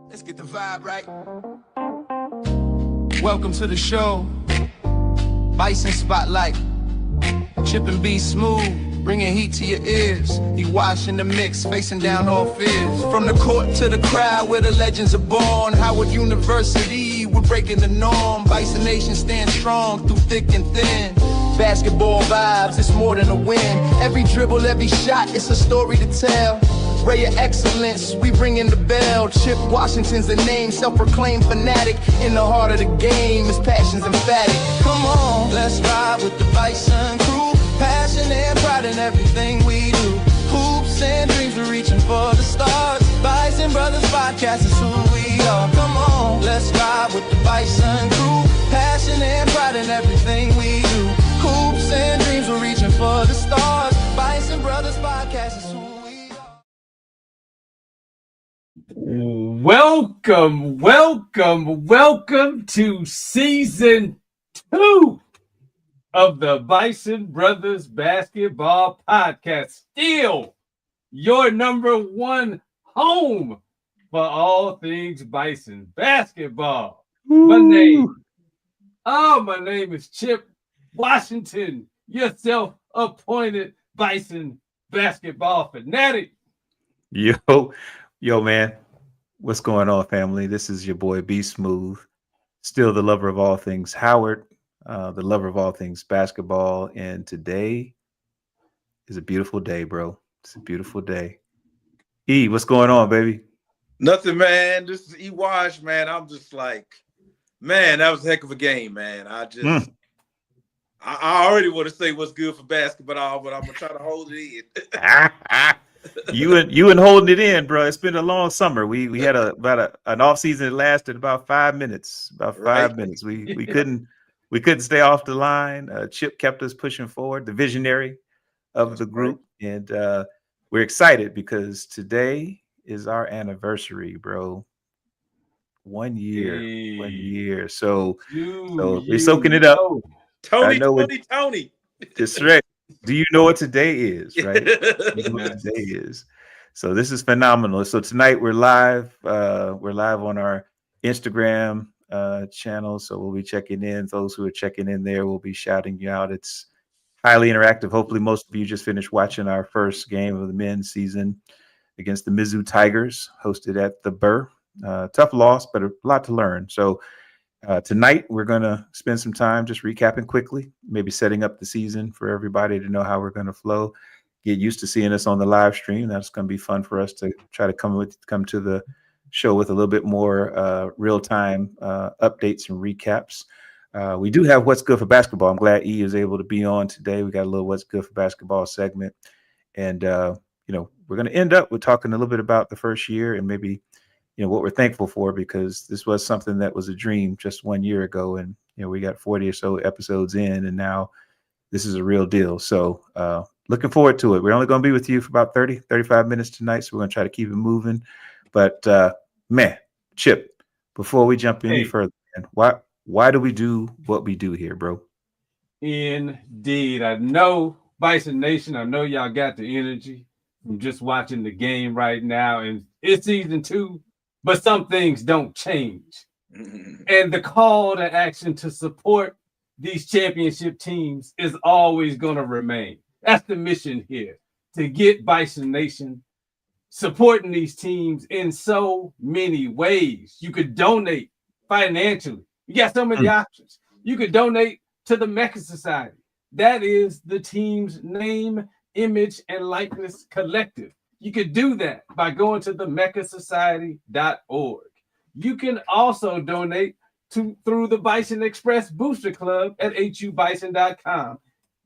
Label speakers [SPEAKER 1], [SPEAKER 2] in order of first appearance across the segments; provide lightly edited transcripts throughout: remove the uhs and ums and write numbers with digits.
[SPEAKER 1] Let's get the vibe right. Welcome to the show. Bison Spotlight. Chip and B Smooth, bringing heat to your ears. He washing the mix, facing down all fears. From the court to the crowd where the legends are born. Howard University, we're breaking the norm. Bison Nation stands strong through thick and thin. Basketball vibes, it's more than a win. Every dribble, every shot, it's a story to tell. Ray of excellence, we ringing the bell. Chip Washington's the name, self-proclaimed fanatic. In the heart of the game, his passion's emphatic. Come on, let's ride with the Bison crew. Passion and pride in everything we do. Hoops and dreams, we're reaching for the stars. Bison Brothers Podcast is who we are. Come on, let's ride with the Bison crew. Passion and pride in everything we do. Hoops and dreams, we're reaching for the stars. Bison Brothers Podcast is who we are.
[SPEAKER 2] Welcome to season 2 of the Bison Brothers Basketball Podcast. Still your number one home for all things Bison basketball. My name is Chip Washington, your self-appointed Bison basketball fanatic.
[SPEAKER 3] Yo, man. What's going on, family? This is your boy B Smooth, still the lover of all things Howard, the lover of all things basketball. And today is a beautiful day, bro. It's a beautiful day. E, what's going on, baby?
[SPEAKER 4] Nothing, man. This is E Wash, man. I'm just like, man, that was a heck of a game, man. I already want to say what's good for basketball, but I'm gonna try to hold it in.
[SPEAKER 3] You and holding it in, bro. It's been a long summer. We had an off season that lasted about 5 minutes. Minutes. We couldn't stay off the line. Chip kept us pushing forward, the visionary of the group, and we're excited because today is our anniversary, bro. 1 year,
[SPEAKER 2] Hey.
[SPEAKER 3] 1 year. So we're soaking it up.
[SPEAKER 4] Tony.
[SPEAKER 3] That's right. Do you know what today is, right? You know what today is. So this is phenomenal. So tonight we're live. We're live on our Instagram channel. So we'll be checking in. Those who are checking in there will be shouting you out. It's highly interactive. Hopefully most of you just finished watching our first game of the men's season against the Mizzou Tigers, hosted at the Burr. Tough loss, but a lot to learn. So tonight, we're going to spend some time just recapping quickly, maybe setting up the season for everybody to know how we're going to flow, get used to seeing us on the live stream. That's going to be fun for us to try to come to the show with a little bit more real-time updates and recaps. We do have What's Good for Basketball. I'm glad E is able to be on today. We got a little What's Good for Basketball segment. And, we're going to end up with talking a little bit about the first year and maybe what we're thankful for, because this was something that was a dream just 1 year ago. And, we got 40 or so episodes in, and now this is a real deal. So looking forward to it. We're only going to be with you for about 35 minutes tonight. So we're going to try to keep it moving. But man, Chip, before we jump any further, man, why do we do what we do here, bro?
[SPEAKER 2] Indeed. I know, Bison Nation, I know y'all got the energy from just watching the game right now. And it's season 2. But some things don't change. And the call to action to support these championship teams is always going to remain. That's the mission here, to get Bison Nation supporting these teams in so many ways. You could donate financially. You got so many options. You could donate to the Mecca Society. That is the team's name, image, and likeness collective. You could do that by going to the meccasociety.org. You can also donate through the Bison Express Booster Club at HUBison.com.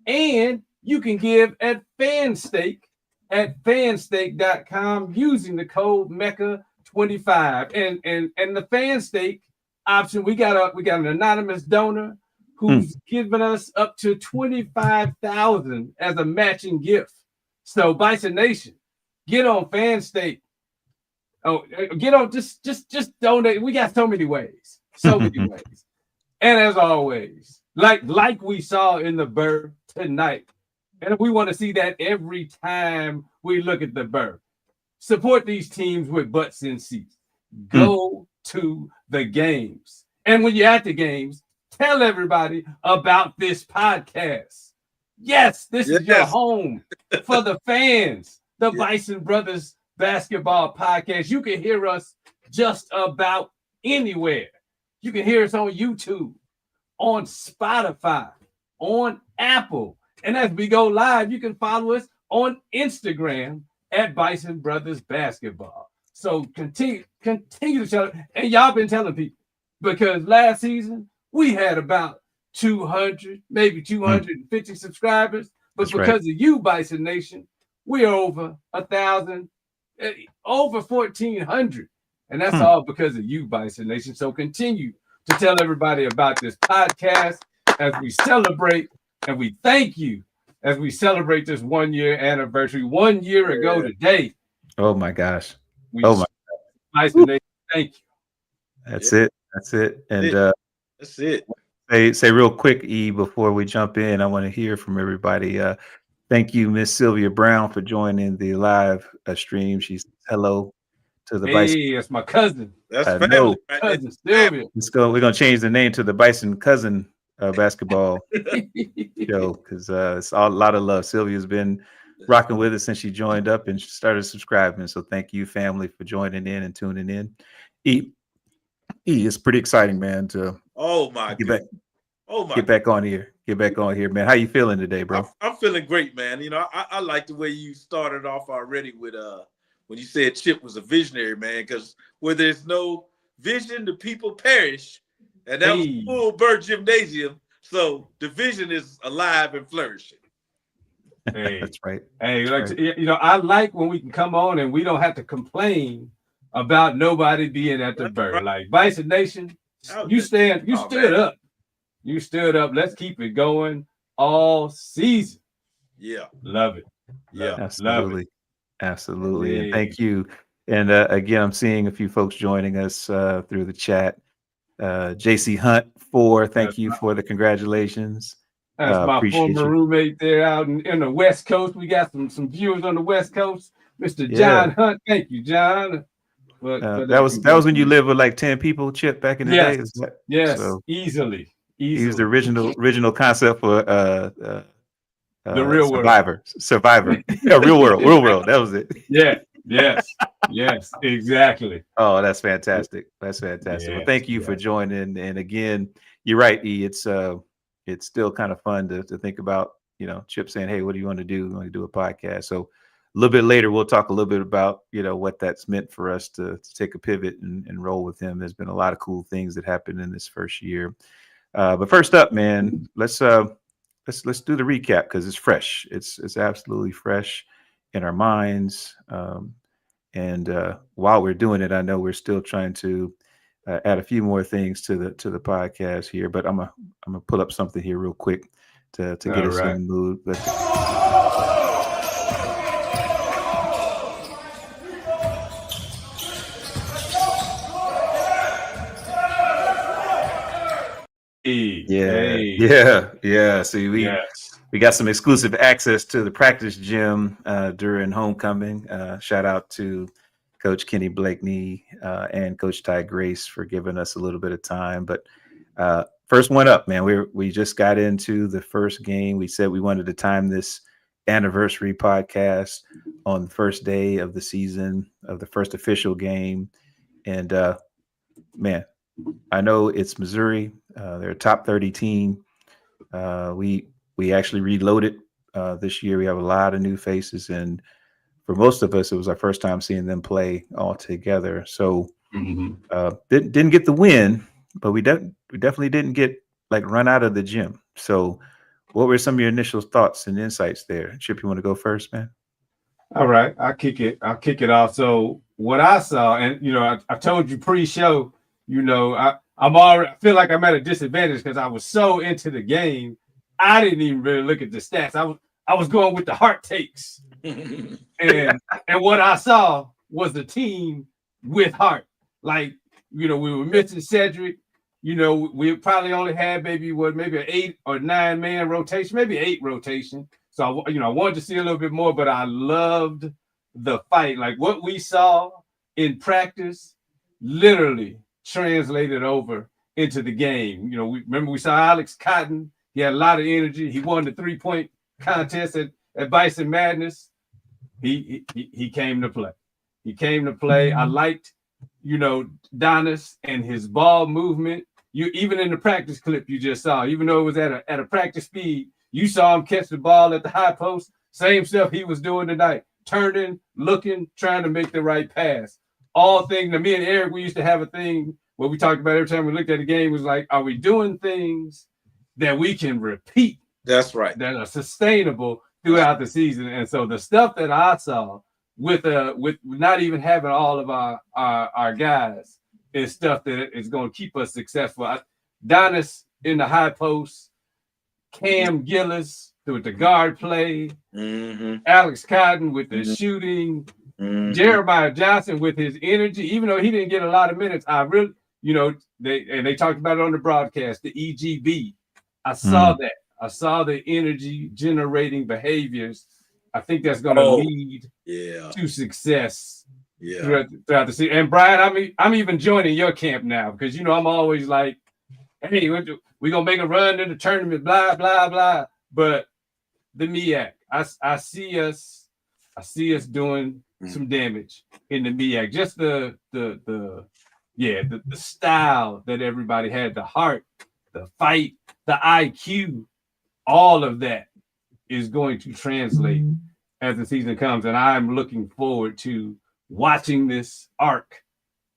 [SPEAKER 2] And you can give at Fanstake at fanstake.com using the code MECCA25. And the Fanstake option, we got an anonymous donor who's given us up to $25,000 as a matching gift. So Bison Nation, get on Fanstake. Oh, get on, just donate. We got so many ways. And as always, like we saw in the Burr tonight, and we want to see that every time we look at the Burr. Support these teams with butts in seats. Go to the games. And when you're at the games, tell everybody about this podcast. Yes, this is your home for the fans, the Bison Brothers Basketball Podcast. You can hear us just about anywhere. You can hear us on YouTube, on Spotify, on Apple. And as we go live, you can follow us on Instagram at Bison Brothers Basketball. So continue to tell it. And y'all been telling people, because last season we had about 200, maybe 250 subscribers. But
[SPEAKER 3] That's
[SPEAKER 2] because of you, Bison Nation, we are over 1,000, over 1,400. And that's all because of you, Bison Nation. So continue to tell everybody about this podcast as we celebrate, and we thank you as we celebrate this 1 year anniversary. 1 year ago today.
[SPEAKER 3] Oh my gosh.
[SPEAKER 2] Bison Nation, thank you.
[SPEAKER 3] That's it. That's it. And
[SPEAKER 4] that's it.
[SPEAKER 3] Say real quick, E, before we jump in, I want to hear from everybody. Thank you, Miss Sylvia Brown, for joining the live stream. She's hello to the Bison.
[SPEAKER 2] Hey, it's my cousin.
[SPEAKER 4] That's family.
[SPEAKER 2] Cousin Sylvia.
[SPEAKER 3] We're gonna change the name to the Bison Cousin Basketball show, because it's a lot of love. Sylvia's been rocking with us since she joined up and started subscribing. So thank you, family, for joining in and tuning in. E, it's pretty exciting, man, to get back on here. Get back on here, man. How you feeling today, bro?
[SPEAKER 4] I'm feeling great, man. You know, I like the way you started off already with when you said Chip was a visionary, man, because where there's no vision, the people perish. And that was full Bird Gymnasium. So the vision is alive and flourishing.
[SPEAKER 2] Hey,
[SPEAKER 3] that's right.
[SPEAKER 2] Hey, I like when we can come on and we don't have to complain about nobody being at the Bird. Right. Like Bison Nation, you stood up. You stood up. Let's keep it going all season.
[SPEAKER 4] Yeah.
[SPEAKER 2] Love it.
[SPEAKER 4] Yeah.
[SPEAKER 3] Absolutely.
[SPEAKER 2] Love it.
[SPEAKER 3] Absolutely. Yeah. And thank you. And again, I'm seeing a few folks joining us through the chat. JC Hunt, thank you for the congratulations.
[SPEAKER 2] That's my former roommate there out in the West Coast. We got some viewers on the West Coast. Mr. John Hunt. Thank you, John.
[SPEAKER 3] That was when you lived with like 10 people, Chip, back in the day.
[SPEAKER 2] Yes, so, easily.
[SPEAKER 3] He was the original concept for
[SPEAKER 2] the real
[SPEAKER 3] Survivor. Yeah, real world. That was it.
[SPEAKER 2] Yeah. Yes, exactly.
[SPEAKER 3] Oh, that's fantastic. That's fantastic. Well, thank you for joining. And again, you're right, E. It's still kind of fun to think about, Chip saying, hey, what do you want to do? We want to do a podcast. So a little bit later, we'll talk a little bit about, what that's meant for us to take a pivot and roll with him. There's been a lot of cool things that happened in this first year. But first up, man, let's do the recap, because it's fresh. It's absolutely fresh in our minds. And while we're doing it, I know we're still trying to add a few more things to the podcast here, but I'm gonna pull up something here real quick to get us in the mood. Yeah. See, we got some exclusive access to the practice gym during homecoming. Shout out to Coach Kenny Blakeney and Coach Ty Grace for giving us a little bit of time. But first one up, man, we just got into the first game. We said we wanted to time this anniversary podcast on the first day of the season, of the first official game. And man, I know it's Missouri. They're a top 30 team. We actually reloaded this year. We have a lot of new faces, and for most of us, it was our first time seeing them play all together. So didn't get the win, but we definitely didn't get run out of the gym. So what were some of your initial thoughts and insights there? Chip, you want to go first, man?
[SPEAKER 2] All right, I'll kick it off. So what I saw, and I told you pre-show, I feel like I'm at a disadvantage because I was so into the game, I didn't even really look at the stats. I was going with the heart takes, and what I saw was the team with heart. We were missing Cedric. We probably only had maybe an 8 or 9 man rotation, maybe 8 rotation. So I wanted to see a little bit more, but I loved the fight. Like what we saw in practice, literally translated over into the game. You know, we saw Alex Cotton. He had a lot of energy. He won the 3-point contest at Bison Madness. He came to play. He came to play. I liked, Donis and his ball movement. You even in the practice clip you just saw, even though it was at a practice speed, you saw him catch the ball at the high post. Same stuff he was doing tonight, turning, looking, trying to make the right pass. All things. Me and Eric, we used to have a thing where we talked about every time we looked at the game was like, are we doing things that we can repeat?
[SPEAKER 4] That's right.
[SPEAKER 2] That are sustainable throughout the season. And so the stuff that I saw with not even having all of our guys is stuff that is going to keep us successful. Donis in the high post, Cam Gillis with the guard play, Alex Cotton with the shooting, Jeremiah Johnson with his energy, even though he didn't get a lot of minutes. I really, they talked about it on the broadcast, the EGB. I saw that. I saw the energy generating behaviors. I think that's going to lead to success throughout the season. And Brian, I'm even joining your camp now because I'm always like, hey, we're gonna make a run in the tournament, blah blah blah. But the MEAC, I see us doing some damage in the MEAC. Just the style that everybody had, the heart, the fight, the IQ. All of that is going to translate as the season comes. And I'm looking forward to watching this arc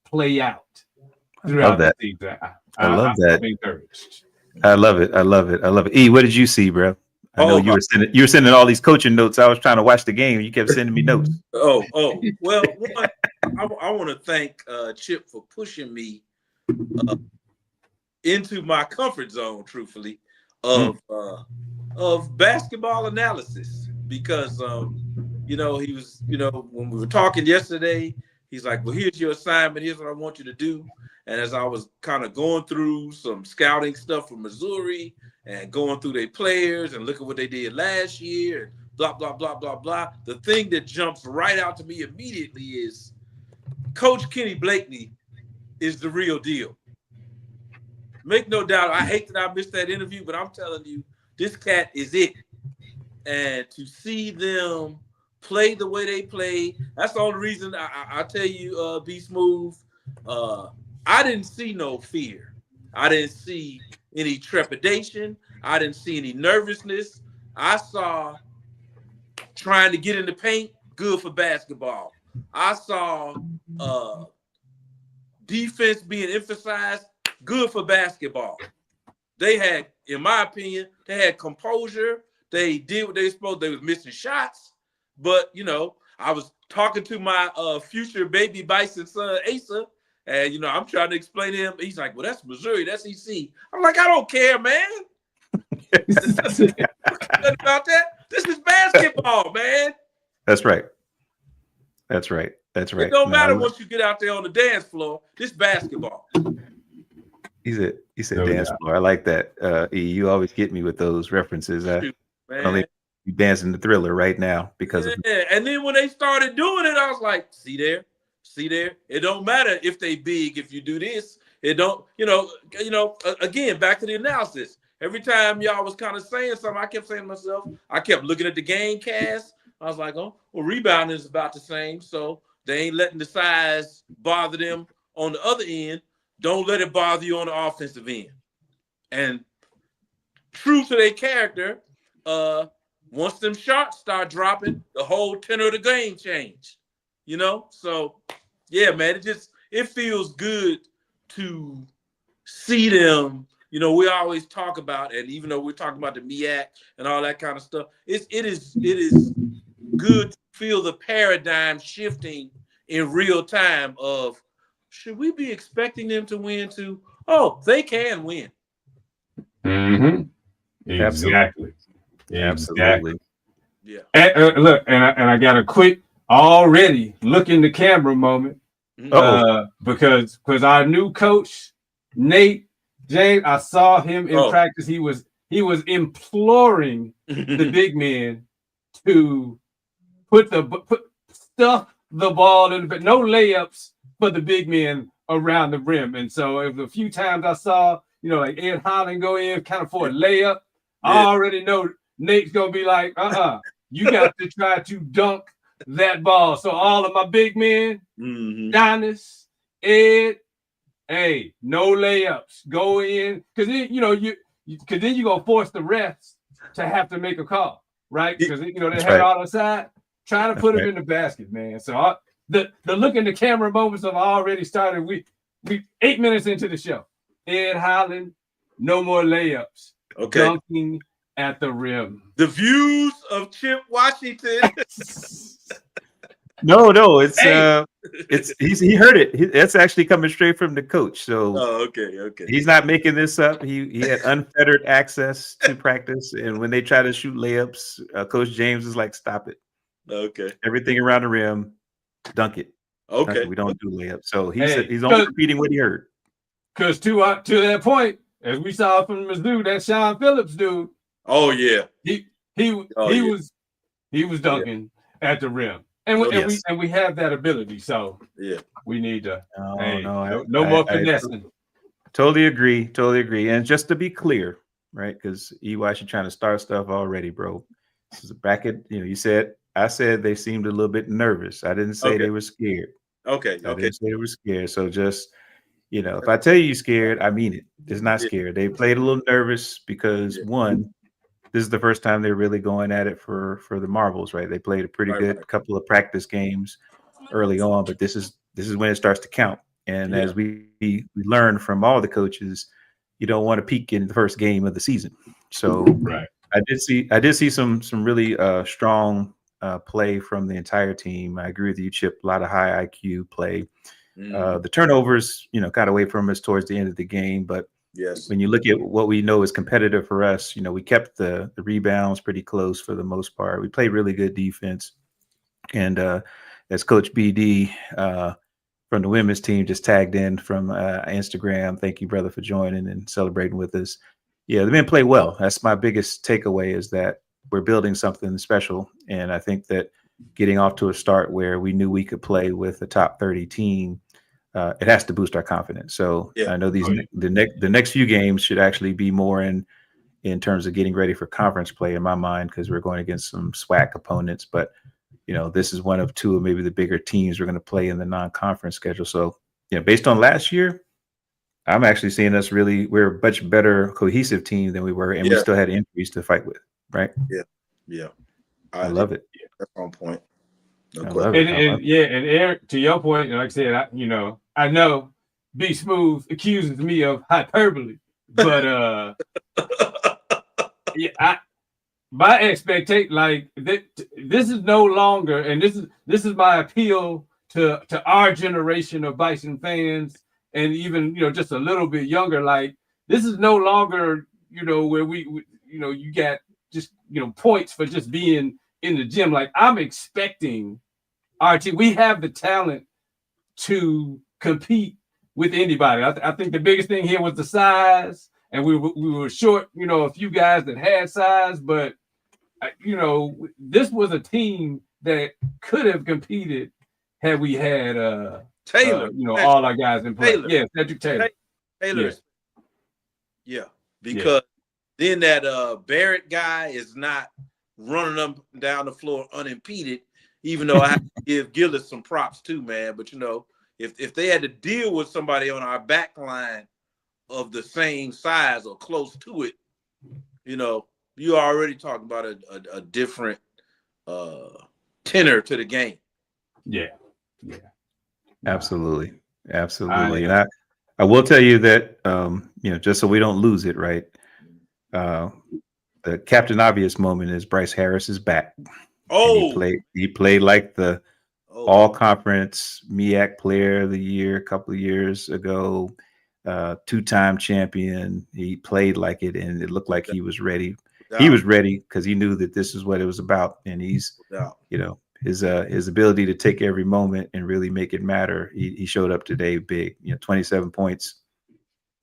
[SPEAKER 2] play out throughout the season.
[SPEAKER 3] I love that.
[SPEAKER 2] I'm encouraged.
[SPEAKER 3] I love it. I love it. I love it. E, what did you see, bro? I know you were sending all these coaching notes. I was trying to watch the game. You kept sending me notes.
[SPEAKER 4] Well, I want to thank Chip for pushing me into my comfort zone, truthfully, of basketball analysis, because he was, when we were talking yesterday, he's like, well, here's your assignment, here's what I want you to do. And as I was kind of going through some scouting stuff from Missouri and going through their players and look at what they did last year and blah blah blah blah blah, the thing that jumps right out to me immediately is Coach Kenny Blakeney is the real deal. Make no doubt, I hate that I missed that interview, but I'm telling you, this cat is it. And to see them play the way they play, that's the only reason I tell you, Be Smooth, I didn't see no fear. I didn't see any trepidation. I didn't see any nervousness. I saw trying to get in the paint, good for basketball. I saw defense being emphasized, good for basketball. They had, in my opinion, they had composure. They did what they were supposed to. They was missing shots. But, I was talking to my future baby Bison son, Asa, and, I'm trying to explain to him. He's like, well, that's Missouri. That's EC. I'm like, I don't care, man. About that. This is basketball, man.
[SPEAKER 3] That's right. That's right. That's right.
[SPEAKER 4] It don't matter once you get out there on the dance floor. This basketball.
[SPEAKER 3] He said dance floor. I like that. You always get me with those references. I don't think you dancing the Thriller right now because of
[SPEAKER 4] and then when they started doing it, I was like, see there. It don't matter if they big, if you do this. It don't, again, back to the analysis. Every time y'all was kind of saying something, I kept saying to myself, I kept looking at the game cast. I was like, oh, well, rebounding is about the same. So they ain't letting the size bother them on the other end. Don't let it bother you on the offensive end. And true to their character, once them shots start dropping, the whole tenor of the game changed. So yeah, man, it feels good to see them. We always talk about, and even though we're talking about the MEAC and all that kind of stuff, it is good to feel the paradigm shifting in real time of, should we be expecting them to win too? Oh, they can win.
[SPEAKER 2] Exactly.
[SPEAKER 3] Absolutely.
[SPEAKER 4] Yeah.
[SPEAKER 2] And, look, and I got a quick already look in the camera moment because our new coach Nate James, I saw him in practice. He was imploring the big men to stuff the ball in, but no layups for the big men around the rim. And so if a few times I saw, like Ed Holland go in kind of for a layup, I already know Nate's going to be like, you got to try to dunk that ball. So all of my big men, Giannis, Ed, hey, no layups. Go in. Because then, because then you're going to force the refs to have to make a call, right? Because, they had all the side. Trying to put him in the basket, man. So the look in the camera moments have already started. We 8 minutes into the show. Ed Holland, no more layups.
[SPEAKER 4] Okay.
[SPEAKER 2] Dunking at the rim.
[SPEAKER 4] The views of Chip Washington.
[SPEAKER 3] No, it's he heard it. That's actually coming straight from the coach. So
[SPEAKER 4] okay.
[SPEAKER 3] He's not making this up. He had unfettered access to practice, and when they try to shoot layups, Coach James is like, "Stop it."
[SPEAKER 4] Okay.
[SPEAKER 3] Everything around the rim, dunk it.
[SPEAKER 4] Okay.
[SPEAKER 3] Dunk it. We don't do layups. So he's only repeating what he heard.
[SPEAKER 2] Because to that point, as we saw from Mizzou, that Sean Phillips dude.
[SPEAKER 4] Oh yeah.
[SPEAKER 2] He was dunking at the rim. And we have that ability. So we need to no more finessing.
[SPEAKER 3] Totally agree. And just to be clear, right? Because EY should trying to start stuff already, bro. This is a bracket, I said they seemed a little bit nervous. I didn't say they were scared.
[SPEAKER 4] Okay.
[SPEAKER 3] I didn't say they were scared. So just, if I tell you you're scared, I mean it. It's not scared. They played a little nervous because one, this is the first time they're really going at it for the marbles, right? They played a pretty good couple of practice games early on, but this is when it starts to count. And as we learn from all the coaches, you don't want to peak in the first game of the season. So I did see some really strong play from the entire team. I agree with you, Chip. A lot of high IQ play. The turnovers, got away from us towards the end of the game. But when you look at what we know is competitive for us, we kept the rebounds pretty close for the most part. We played really good defense. And as Coach BD from the women's team just tagged in from Instagram, thank you, brother, for joining and celebrating with us. Yeah, the men play well. That's my biggest takeaway, is that we're building something special. And I think that getting off to a start where we knew we could play with a top 30 team, it has to boost our confidence. So I know the next few games should actually be more in terms of getting ready for conference play in my mind, because we're going against some SWAC opponents. But, this is one of two of maybe the bigger teams we're going to play in the non-conference schedule. So, based on last year, I'm actually seeing we're a much better cohesive team than we were, and we still had injuries to fight with, right?
[SPEAKER 4] Yeah.
[SPEAKER 3] I love it.
[SPEAKER 4] That's on point.
[SPEAKER 3] I love it.
[SPEAKER 2] And Eric, to your point, like I said, I know Be Smooth accuses me of hyperbole, but my expectation, this is no longer, and this is my appeal to our generation of Bison fans, and even just a little bit younger. Like, this is no longer where we you got just points for just being in the gym. Like, I'm expecting our team. We have the talent to compete with anybody. I think the biggest thing here was the size, and we were short. A few guys that had size, but this was a team that could have competed had we had
[SPEAKER 4] Taylor,
[SPEAKER 2] all our guys in play.
[SPEAKER 4] Taylor.
[SPEAKER 2] Yeah, Cedric Taylor.
[SPEAKER 4] Yeah, because then that Barrett guy is not running up and down the floor unimpeded, even though I have to give Gillis some props too, man. But if they had to deal with somebody on our back line of the same size or close to it, you already talking about a different tenor to the game.
[SPEAKER 3] Yeah. Absolutely. And I will tell you that just so we don't lose it, right? The Captain Obvious moment is Bryce Harris is back. He played like the all-conference MEAC player of the year a couple of years ago, two-time champion. He played like it, and it looked like he was ready. He was ready because he knew that this is what it was about, and he's, his ability to take every moment and really make it matter. He showed up today big. 27 points.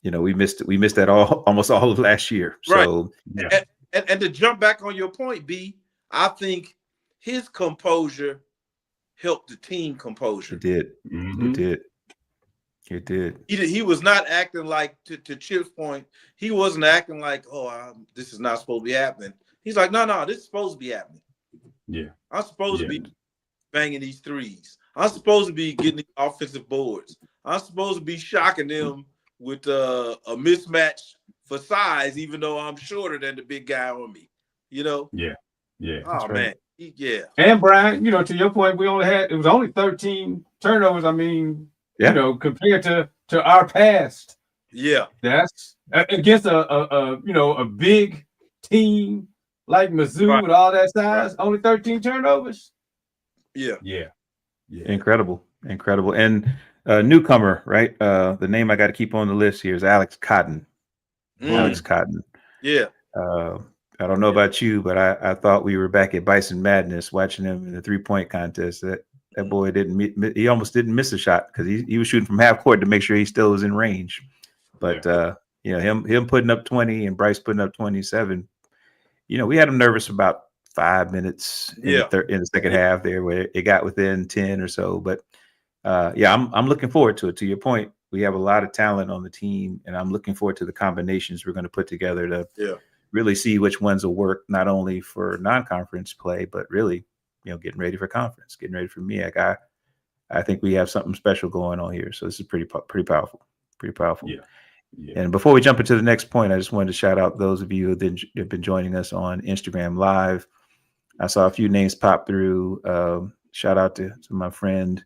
[SPEAKER 3] We missed that almost all of last year.
[SPEAKER 4] Right.
[SPEAKER 3] So
[SPEAKER 4] and to jump back on your point, B, I think his composure helped the team composure.
[SPEAKER 3] It did.
[SPEAKER 2] Mm-hmm.
[SPEAKER 3] It did. It did.
[SPEAKER 4] He was not acting like, to Chip's point, he wasn't acting like, this is not supposed to be happening. He's like, no, this is supposed to be happening.
[SPEAKER 2] Yeah.
[SPEAKER 4] I'm supposed to be banging these threes. I'm supposed to be getting these offensive boards. I'm supposed to be shocking them with a mismatch for size, even though I'm shorter than the big guy on me. You know?
[SPEAKER 2] Yeah. Yeah.
[SPEAKER 4] Oh, man. Yeah.
[SPEAKER 2] And Brian, to your point, it was only 13 turnovers. I mean, compared to our past.
[SPEAKER 4] Yeah.
[SPEAKER 2] That's against a big team like Mizzou with all that size, only 13 turnovers.
[SPEAKER 4] Yeah.
[SPEAKER 3] Incredible. And newcomer, right? The name I got to keep on the list here is Alex Cotton. Alex Cotton.
[SPEAKER 4] Yeah.
[SPEAKER 3] I don't know about you, but I thought we were back at Bison Madness watching him in the 3-point contest. That boy he almost didn't miss a shot because he was shooting from half court to make sure he still was in range. But him putting up 20 and Bryce putting up 27, we had him nervous about 5 minutes in the second half there where it got within 10 or so. But I'm looking forward to it. To your point, we have a lot of talent on the team, and I'm looking forward to the combinations we're going to put together to really see which ones will work, not only for non-conference play, but really, getting ready for conference, getting ready for MEAC. I think we have something special going on here. So this is pretty powerful. Yeah. And before we jump into the next point, I just wanted to shout out those of you that have been joining us on Instagram Live. I saw a few names pop through. Shout out to my friend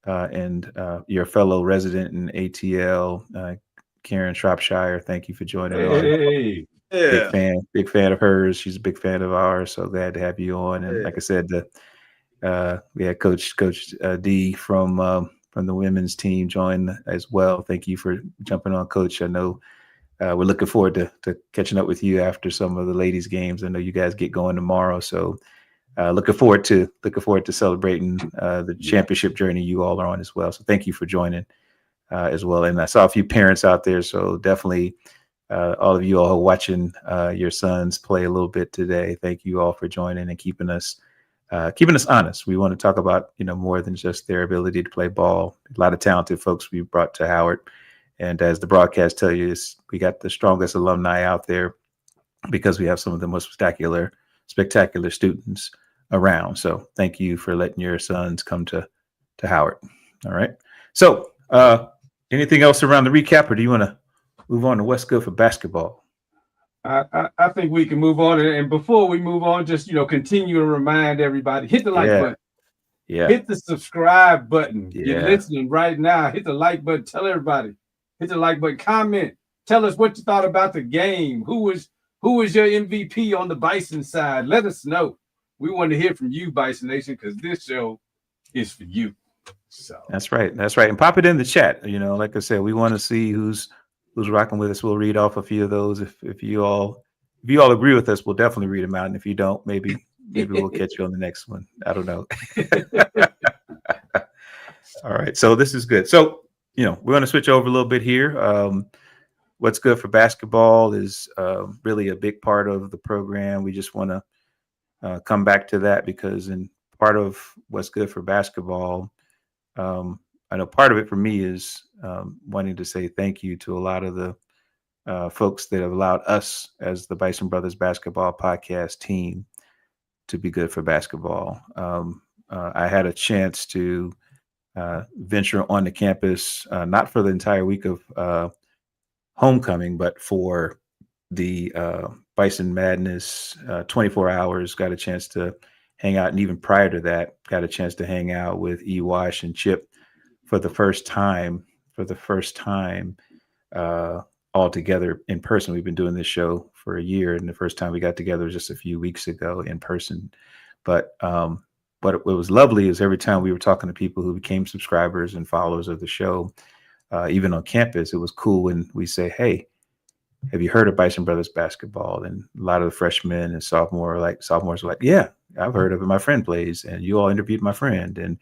[SPEAKER 3] and your fellow resident in ATL, Karen Shropshire. Thank you for joining
[SPEAKER 2] us.
[SPEAKER 3] Big fan of hers. She's a big fan of ours. So glad to have you on. And like I said, we had Coach D from the women's team join as well. Thank you for jumping on, Coach. I know we're looking forward to catching up with you after some of the ladies' games. I know you guys get going tomorrow, so looking forward to celebrating the championship journey you all are on as well. So thank you for joining as well. And I saw a few parents out there, so definitely. All of you all watching your sons play a little bit today. Thank you all for joining and keeping us honest. We want to talk about more than just their ability to play ball. A lot of talented folks we brought to Howard, and as the broadcast tell you, we got the strongest alumni out there because we have some of the most spectacular students around. So thank you for letting your sons come to Howard. All right. So anything else around the recap, or do you want to move on to what's good for basketball?
[SPEAKER 2] I think we can move on. And before we move on, just, continue to remind everybody, hit the like button.
[SPEAKER 3] Yeah.
[SPEAKER 2] Hit the subscribe button.
[SPEAKER 3] Yeah.
[SPEAKER 2] You're listening right now. Hit the like button. Tell everybody. Hit the like button. Comment. Tell us what you thought about the game. Who was your MVP on the Bison side? Let us know. We want to hear from you, Bison Nation, because this show is for you. So
[SPEAKER 3] That's right. And pop it in the chat. Like I said, we want to see who's rocking with us. We'll read off a few of those. If you all agree with us, we'll definitely read them out. And if you don't, maybe we'll catch you on the next one. I don't know. All right. So this is good. So, we're going to switch over a little bit here. What's good for basketball is really a big part of the program. We just want to come back to that because in part of what's good for basketball, I know part of it for me is wanting to say thank you to a lot of the folks that have allowed us as the Bison Brothers Basketball Podcast team to be good for basketball. I had a chance to venture on the campus, not for the entire week of homecoming, but for the Bison Madness 24 hours, got a chance to hang out. And even prior to that, got a chance to hang out with E-Wash and Chip for the first time all together in person. We've been doing this show for a year, and the first time we got together was just a few weeks ago in person. But what was lovely is every time we were talking to people who became subscribers and followers of the show, even on campus, it was cool when we say, hey, have you heard of Bison Brothers Basketball? And a lot of the freshmen and sophomores were like, yeah, I've heard of it. My friend plays, and you all interviewed my friend. And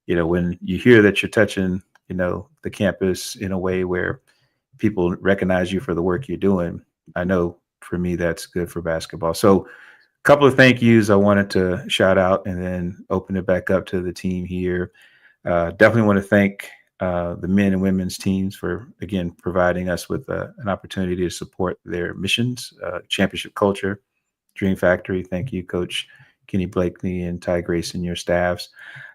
[SPEAKER 3] when you hear that you're touching, the campus in a way where people recognize you for the work you're doing, I know for me, that's good for basketball. So a couple of thank yous I wanted to shout out and then open it back up to the team here. Definitely want to thank the men and women's teams for, again, providing us with an opportunity to support their missions, championship culture, Dream Factory. Thank you, Coach Kenny Blakeney and Ty Grace and your staffs.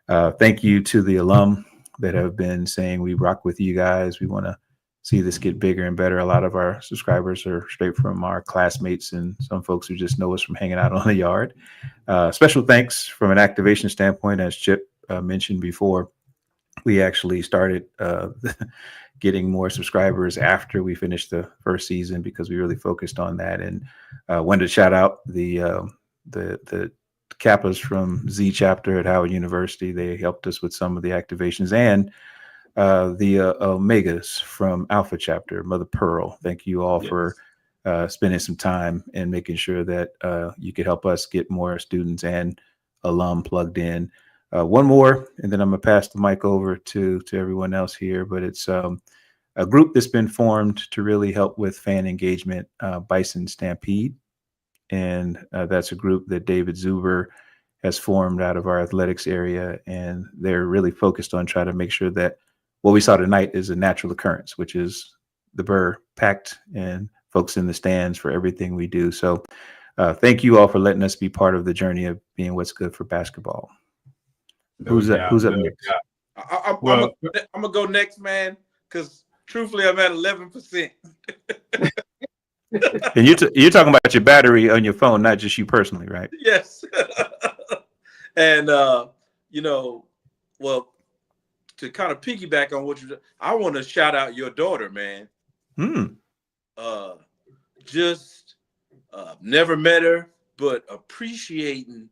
[SPEAKER 3] Thank you to the alum that have been saying, we rock with you guys. We want to see this get bigger and better. A lot of our subscribers are straight from our classmates and some folks who just know us from hanging out on the yard. Special thanks from an activation standpoint, as Chip mentioned before. We actually started getting more subscribers after we finished the first season because we really focused on that. And wanted to shout out the Kappas from Z chapter at Howard University. They helped us with some of the activations, and the Omegas from Alpha chapter, Mother Pearl. Thank you all for spending some time and making sure that you could help us get more students and alum plugged in. One more, and then I'm gonna pass the mic over to everyone else here. But it's a group that's been formed to really help with fan engagement, Bison Stampede, and that's a group that David Zuber has formed out of our athletics area, and they're really focused on trying to make sure that what we saw tonight is a natural occurrence, which is the Burr packed and folks in the stands for everything we do. So thank you all for letting us be part of the journey of being what's good for basketball. Who's up next?
[SPEAKER 4] I'm gonna go next, man, because truthfully, I'm at 11%.
[SPEAKER 3] And you're talking about your battery on your phone, not just you personally, right?
[SPEAKER 4] Yes. And well, to kind of piggyback on what I want to shout out your daughter, man. Just never met her, but appreciating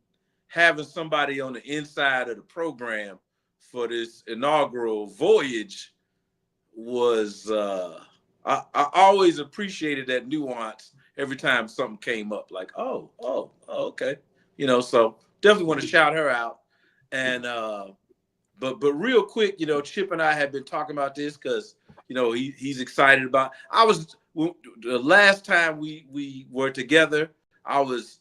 [SPEAKER 4] having somebody on the inside of the program for this inaugural voyage was I always appreciated that nuance every time something came up, like okay, so definitely want to shout her out. And but real quick, Chip and I have been talking about this because he's excited about. The last time we were together, I was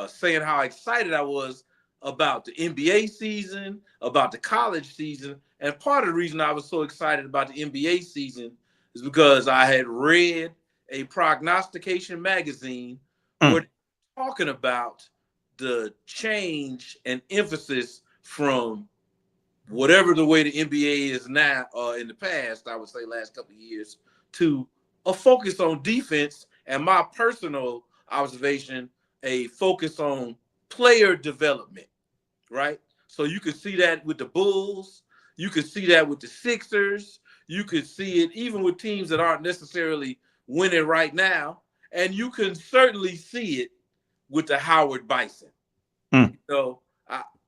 [SPEAKER 4] saying how excited I was about the NBA season, about the college season. And part of the reason I was so excited about the NBA season is because I had read a prognostication magazine where they're talking about the change and emphasis from whatever the way the NBA is now, in the past, I would say last couple of years, to a focus on defense, and my personal observation, a focus on player development, right? So you could see that with the Bulls, you could see that with the Sixers, you could see it even with teams that aren't necessarily winning right now, and you can certainly see it with the HUBison. So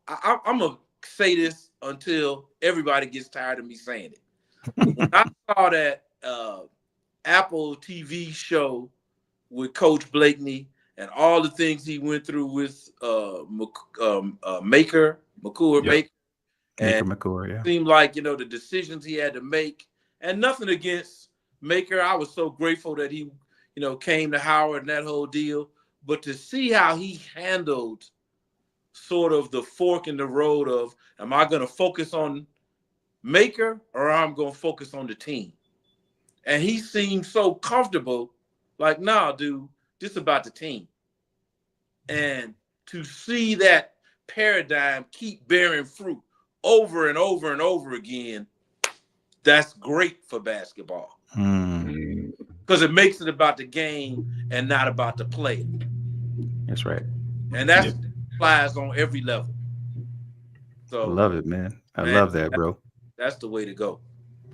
[SPEAKER 4] I'm gonna say this until everybody gets tired of me saying it. When I saw that Apple TV show with Coach Blakeney and all the things he went through with Maker, and
[SPEAKER 3] McCour, yeah.
[SPEAKER 4] it seemed like the decisions he had to make, and nothing against Maker. I was so grateful that he came to Howard and that whole deal, but to see how he handled sort of the fork in the road of, am I going to focus on Maker or I'm going to focus on the team? And he seemed so comfortable, like, nah, dude, this is about the team. And to see that paradigm keep bearing fruit over and over and over again, that's great for basketball. Because it makes it about the game and not about the player.
[SPEAKER 3] That's right.
[SPEAKER 4] And that applies on every level. So
[SPEAKER 3] I love it, man. I love that, bro.
[SPEAKER 4] That's the way to go.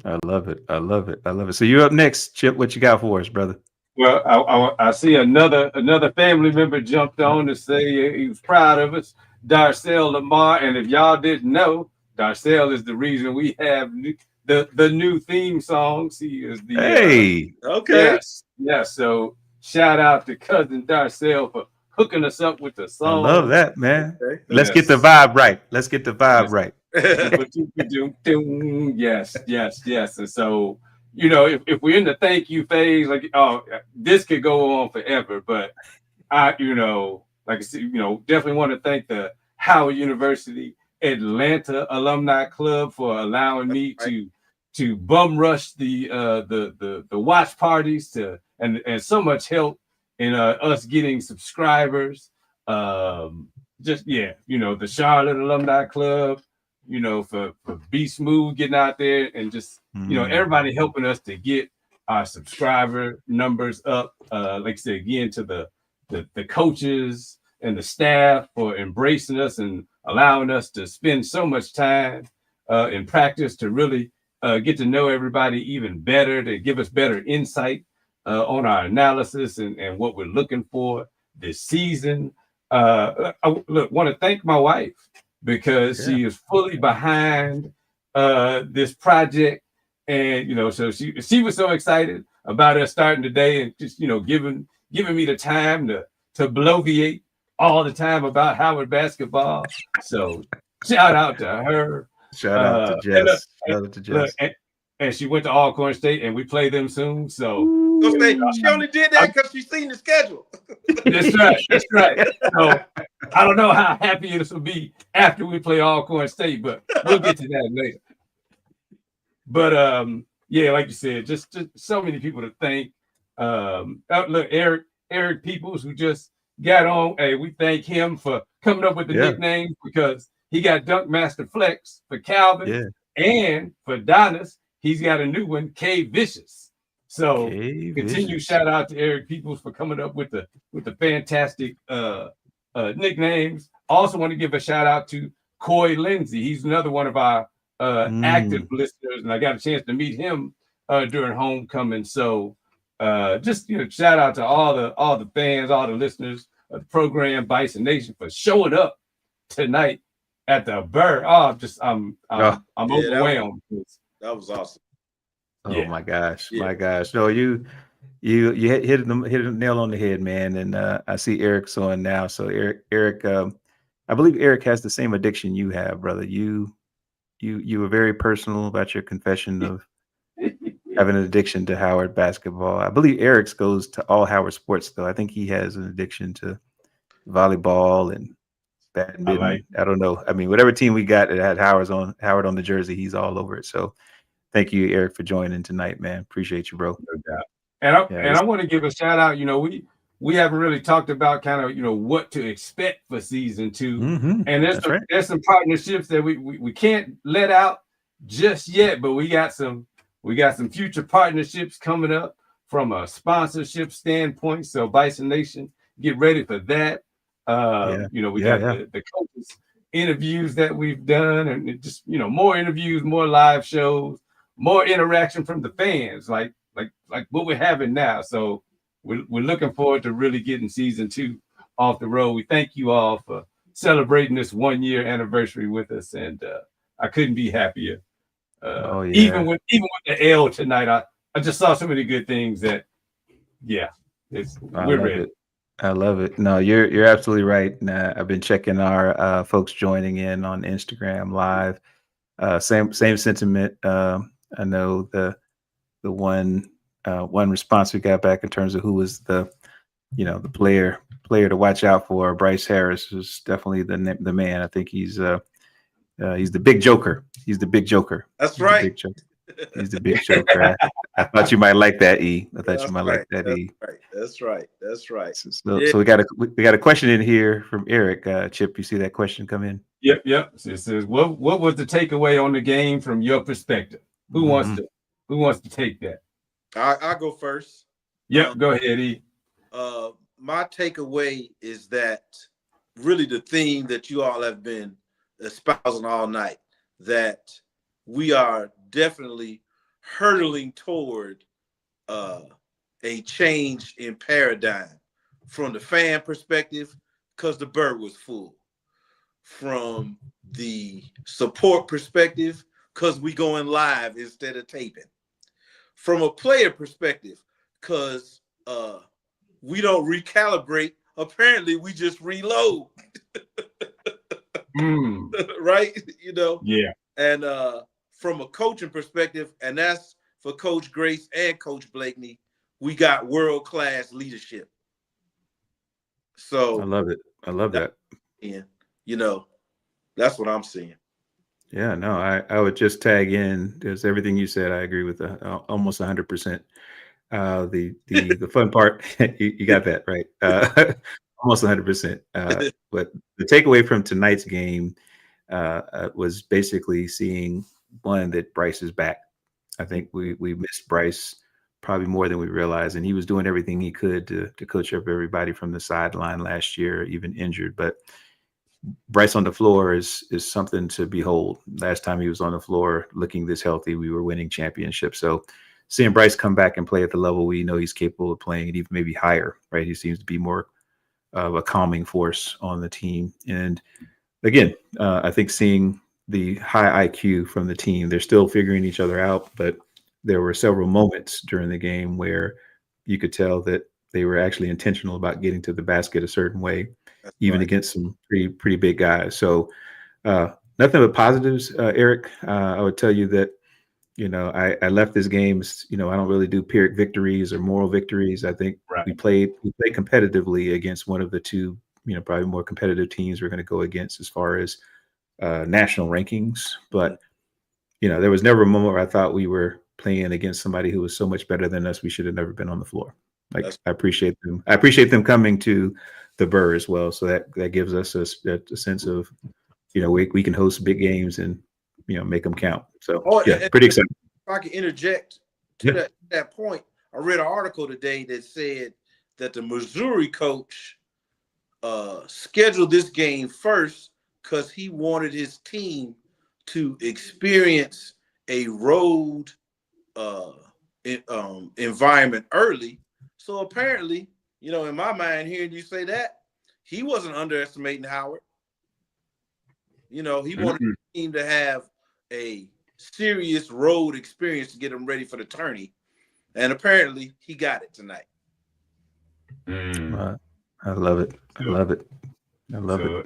[SPEAKER 3] I love it. I love it. I love it. So you're up next, Chip. What you got for us, brother?
[SPEAKER 2] Well, I see another family member jumped on to say he was proud of us, Darcel Lamar. And if y'all didn't know, Darcel is the reason we have the new theme songs. He is the
[SPEAKER 4] okay.
[SPEAKER 2] Yes. So shout out to cousin Darcel for hooking us up with the song.
[SPEAKER 3] I love that, man. Okay. Let's get the vibe right. Let's get the vibe right.
[SPEAKER 2] Yes. And so, if we're in the thank you phase, like, this could go on forever, but like I said, definitely want to thank the Howard University Atlanta Alumni Club for allowing me to to bum rush the watch parties and so much help in us getting subscribers. Just the Charlotte Alumni Club, for Be Smooth getting out there and just everybody helping us to get our subscriber numbers up. Like I said again, to the coaches and the staff for embracing us and allowing us to spend so much time in practice to really get to know everybody even better, to give us better insight on our analysis and what we're looking for this season. I want to thank my wife because she is fully behind this project. And, so she was so excited about us starting today and just, giving me the time to bloviate all the time about Howard basketball. So shout out to her.
[SPEAKER 3] Shout out to Jess. Shout out to Jess.
[SPEAKER 2] And she went to Alcorn State, and we play them soon. So
[SPEAKER 4] she only did that because she's seen the schedule.
[SPEAKER 2] That's right. That's right. So I don't know how happy this will be after we play Alcorn State, but we'll get to that later. But like you said, just so many people to thank. Look, Eric Peoples, who just got on. Hey, we thank him for coming up with the nickname because he got Dunk Master Flex for Calvin and for Donis. He's got a new one, K Vicious. So continue shout out to Eric Peoples for coming up with the fantastic nicknames. Also want to give a shout out to Coy Lindsay. He's another one of our active listeners, and I got a chance to meet him during homecoming. So just shout out to all the fans, all the listeners of the program, Bison Nation, for showing up tonight at the Burr. I'm overwhelmed.
[SPEAKER 4] That was awesome.
[SPEAKER 3] Oh my gosh, my gosh! No, you hit a nail on the head, man. And I see Eric's on now. So Eric, I believe Eric has the same addiction you have, brother. You were very personal about your confession of having an addiction to Howard basketball. I believe Eric's goes to all Howard sports, though. I think he has an addiction to volleyball and badminton. I don't know. I mean, whatever team we got that had Howard on the jersey, he's all over it. So thank you, Eric, for joining tonight, man. Appreciate you, bro.
[SPEAKER 2] No doubt. And I want to give a shout out. We haven't really talked about kind of what to expect for season 2. And there's some partnerships that we can't let out just yet, but we got some future partnerships coming up from a sponsorship standpoint. So Bison Nation, get ready for that. We got the coaches interviews that we've done, and it just more interviews, more live shows, more interaction from the fans, like what we're having now. So we're looking forward to really getting season 2 off the road. We thank you all for celebrating this 1-year anniversary with us, and I couldn't be happier. Even with the L tonight, I just saw so many good things that we're ready.
[SPEAKER 3] I love it. No, you're absolutely right. And I've been checking our folks joining in on Instagram Live. Same sentiment. I know the one response we got back in terms of who was the player to watch out for. Bryce Harris is definitely the man. I think he's the big joker. He's the big joker.
[SPEAKER 4] That's right.
[SPEAKER 3] He's the big joker. I thought you might like that, E. I thought you might like that, E.
[SPEAKER 4] That's right.
[SPEAKER 3] So we got a question in here from Eric. Chip, you see that question come in?
[SPEAKER 2] Yep. It says, what was the takeaway on the game from your perspective? Who wants to take that?
[SPEAKER 4] I'll go first.
[SPEAKER 2] Yep, go ahead, E.
[SPEAKER 4] My takeaway is that really the theme that you all have been espousing all night, that we are definitely hurtling toward a change in paradigm from the fan perspective, because the Bird was full. From the support perspective, because we going live instead of taping. From a player perspective, because we don't recalibrate. Apparently, we just reload. Right?
[SPEAKER 2] Yeah.
[SPEAKER 4] And from a coaching perspective, and that's for Coach Grace and Coach Blakeney, we got world-class leadership. So
[SPEAKER 3] I love it. I love that.
[SPEAKER 4] And that's what I'm seeing.
[SPEAKER 3] Yeah, no, I would just tag in. There's everything you said. I agree with almost 100%. The fun part, you got that right. Almost 100%. But the takeaway from tonight's game was basically seeing one that Bryce is back. I think we missed Bryce probably more than we realized, and he was doing everything he could to coach up everybody from the sideline last year, even injured. But Bryce on the floor is something to behold. Last time he was on the floor looking this healthy, we were winning championships. So seeing Bryce come back and play at the level we know he's capable of playing, and even maybe higher, right? He seems to be more of a calming force on the team. And again, I think seeing the high IQ from the team, they're still figuring each other out, but there were several moments during the game where you could tell that they were actually intentional about getting to the basket a certain way, even against some pretty big guys. So nothing but positives, Eric. I would tell you that, I left this game, I don't really do Pyrrhic victories or moral victories. I think we played competitively against one of the two, probably more competitive teams we're going to go against as far as national rankings. But, there was never a moment where I thought we were playing against somebody who was so much better than us. We should have never been on the floor. I appreciate them. I appreciate them coming to the Burr as well. So that gives us a sense of, we can host big games and, make them count. So pretty excited.
[SPEAKER 4] If I can interject to that point, I read an article today that said that the Missouri coach scheduled this game first because he wanted his team to experience a road environment early. So apparently, in my mind, hearing you say that, he wasn't underestimating Howard. He wanted the team to have a serious road experience to get them ready for the tourney. And apparently, he got it tonight.
[SPEAKER 3] I love it. I love it.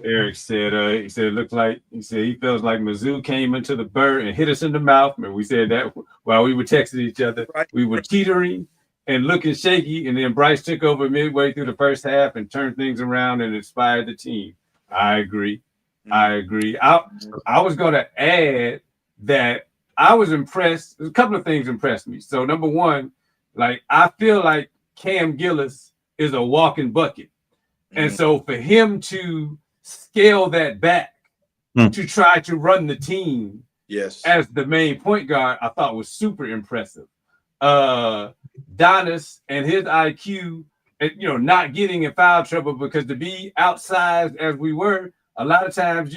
[SPEAKER 2] Eric said, he feels like Mizzou came into the bird and hit us in the mouth. And we said that while we were texting each other, we were teetering and looking shaky. And then Bryce took over midway through the first half and turned things around and inspired the team. I agree. I was going to add that I was impressed. A couple of things impressed me. So number one, I feel like Cam Gillis is a walking bucket. And so for him to scale that back to try to run the team as the main point guard, I thought was super impressive. Donis and his IQ, not getting in foul trouble, because to be outsized as we were, a lot of times,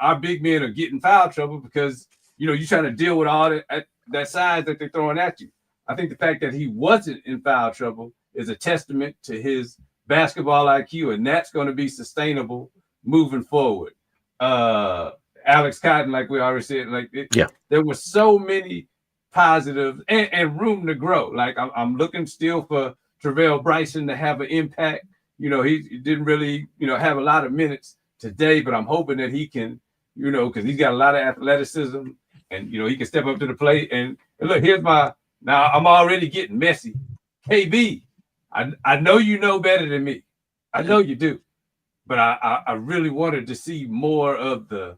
[SPEAKER 2] our big men are getting foul trouble because, you're trying to deal with all that size that they're throwing at you. I think the fact that he wasn't in foul trouble is a testament to his basketball IQ, and that's going to be sustainable moving forward. Alex Cotton, like we already said, there were so many positives and room to grow. I'm looking still for Travell Bryson to have an impact. He didn't really, have a lot of minutes today, but I'm hoping that he can, because he's got a lot of athleticism, and he can step up to the plate. And look, now I'm already getting messy. KB, I know you know better than me. I know you do. But I really wanted to see more of the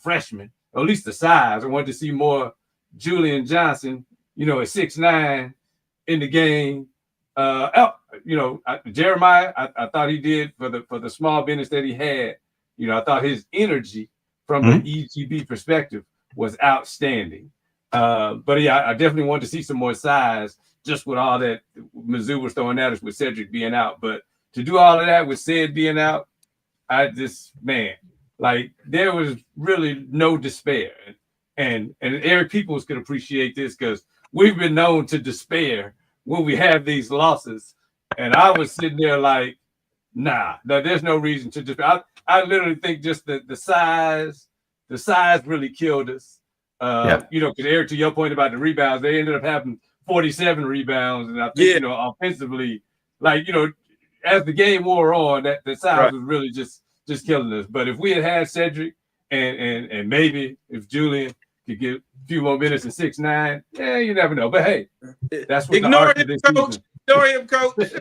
[SPEAKER 2] freshmen, or at least the size. I wanted to see more Julian Johnson, at 6'9" in the game. Jeremiah, I thought he did for the small minutes that he had. I thought his energy from an EGB perspective was outstanding. But I definitely wanted to see some more size, just with all that Mizzou was throwing at us with Cedric being out. But to do all of that with Ced being out, there was really no despair. And Eric Peoples could appreciate this, because we've been known to despair when we have these losses. And I was sitting there like, nah, there's no reason to despair. I literally think just the size really killed us. Because Eric, to your point about the rebounds, they ended up having 47 rebounds. And I think, offensively, as the game wore on, that the size was really just killing us. But if we had Cedric and maybe if Julian could get a few more minutes at 6'9", you never know. But hey, that's what the arc of this season.
[SPEAKER 4] Ignore him, coach.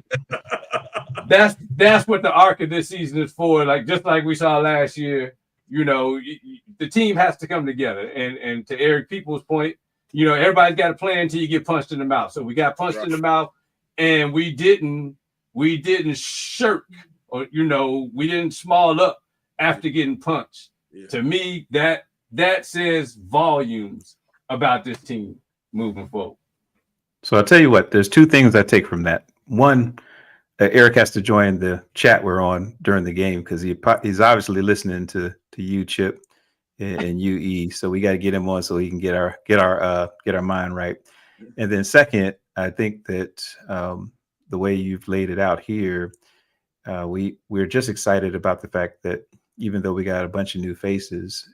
[SPEAKER 2] That's what the arc of this season is for. Just like we saw last year, the team has to come together. And to Eric Peoples' point, everybody's got a plan until you get punched in the mouth. So we got punched in the mouth, and we didn't shirk, or we didn't small up after getting punched. Yeah. To me, that says volumes about this team moving forward.
[SPEAKER 3] So I'll tell you what, there's two things I take from that. One, Eric has to join the chat we're on during the game because he's obviously listening to you, Chip, and UE. So we got to get him on so he can get our mind right. And then second, I think that the way you've laid it out here, we're just excited about the fact that even though we got a bunch of new faces,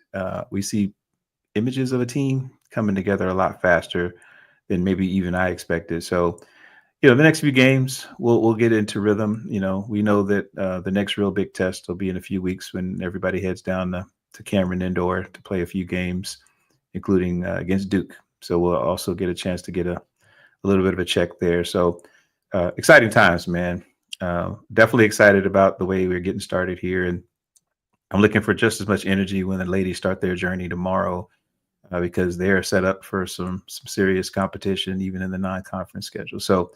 [SPEAKER 3] we see images of a team coming together a lot faster than maybe even I expected. So, the next few games we'll get into rhythm. We know that the next real big test will be in a few weeks when everybody heads down to Cameron Indoor to play a few games, including against Duke. So we'll also get a chance to get a little bit of a check there. So exciting times, man. Definitely excited about the way we're getting started here. And I'm looking for just as much energy when the ladies start their journey tomorrow because they're set up for some serious competition, even in the non-conference schedule. So,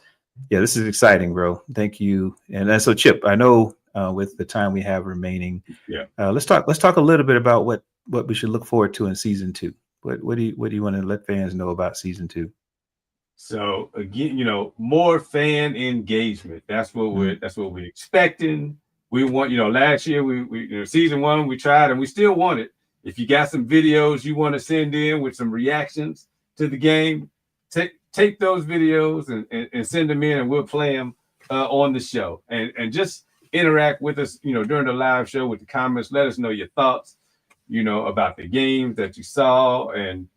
[SPEAKER 3] yeah, this is exciting, bro. Thank you. And so, Chip, I know with the time we have remaining, let's talk a little bit about what we should look forward to in season 2. What do you want to let fans know about season 2?
[SPEAKER 2] So again, more fan engagement. That's what we're expecting. We want, last year we season 1 we tried and we still want it. If you got some videos you want to send in with some reactions to the game, take those videos and send them in, and we'll play them on the show. And just interact with us, during the live show with the comments. Let us know your thoughts, about the games that you saw, and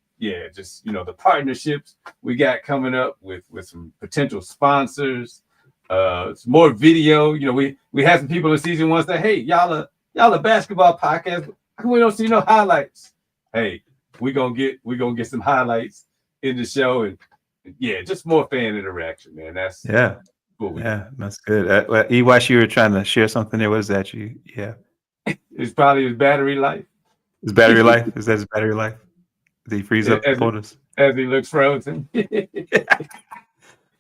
[SPEAKER 2] just the partnerships we got coming up with some potential sponsors. Some more video. We had some people in season 1 say, "Hey, y'all a basketball podcast. How come we don't see no highlights?" Hey, we gonna get some highlights in the show, and just more fan interaction, man. That's that's good. Ewash, you were trying to share something there. What is that? It's probably his battery life.
[SPEAKER 3] His battery life? Is that his battery life? Did he freeze up the photos?
[SPEAKER 2] As he looks frozen.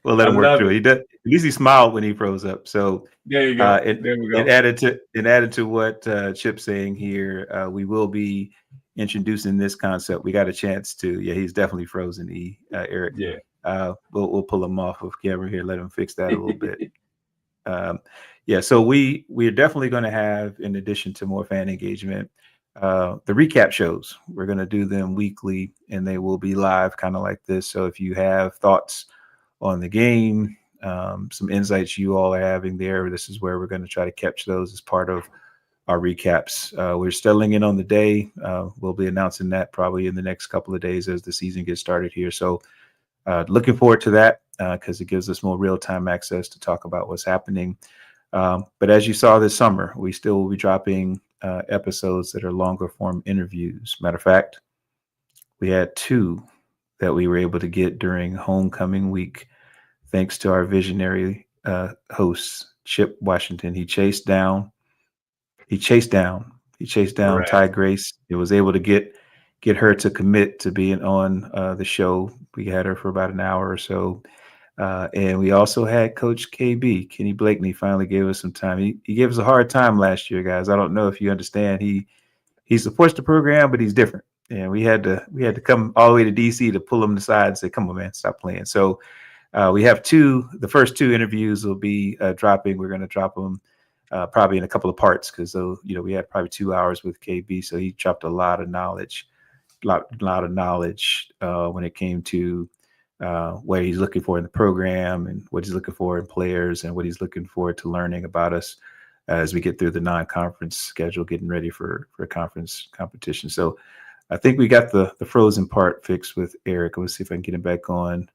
[SPEAKER 3] We'll let him work through it. He does. At least he smiled when he froze up. So
[SPEAKER 2] there you go. There we go.
[SPEAKER 3] And added to what Chip's saying here, we will be introducing this concept. We got a chance to. Yeah, he's definitely frozen. Eric.
[SPEAKER 2] Yeah.
[SPEAKER 3] We'll pull him off of camera here. Let him fix that a little bit. So we're definitely going to have, in addition to more fan engagement, the recap shows. We're going to do them weekly, and they will be live, kind of like this. So if you have thoughts on the game, some insights you all are having there, this is where we're going to try to catch those as part of our recaps. We're settling in on the day. We'll be announcing that probably in the next couple of days as the season gets started here. So looking forward to that because it gives us more real-time access to talk about what's happening. But as you saw this summer, we still will be dropping episodes that are longer form interviews. Matter of fact, we had 2 that we were able to get during homecoming week, thanks to our visionary host, Chip Washington. He chased down
[SPEAKER 2] Right.
[SPEAKER 3] Ty Grace. He was able to get her to commit to being on the show. We had her for about an hour or so. And we also had Coach KB, Kenny Blakeney, finally gave us some time. He gave us a hard time last year, guys. I don't know if you understand. He supports the program, but he's different. And we had to come all the way to DC to pull him aside and say, "Come on, man, stop playing." So we have 2. The first 2 interviews will be dropping. We're going to drop them probably in a couple of parts because we had probably 2 hours with KB, so he dropped a lot of knowledge, when it came to what he's looking for in the program and what he's looking for in players and what he's looking forward to learning about us as we get through the non-conference schedule, getting ready for conference competition. So I think we got the frozen part fixed with Eric. Let's see if I can get him back on.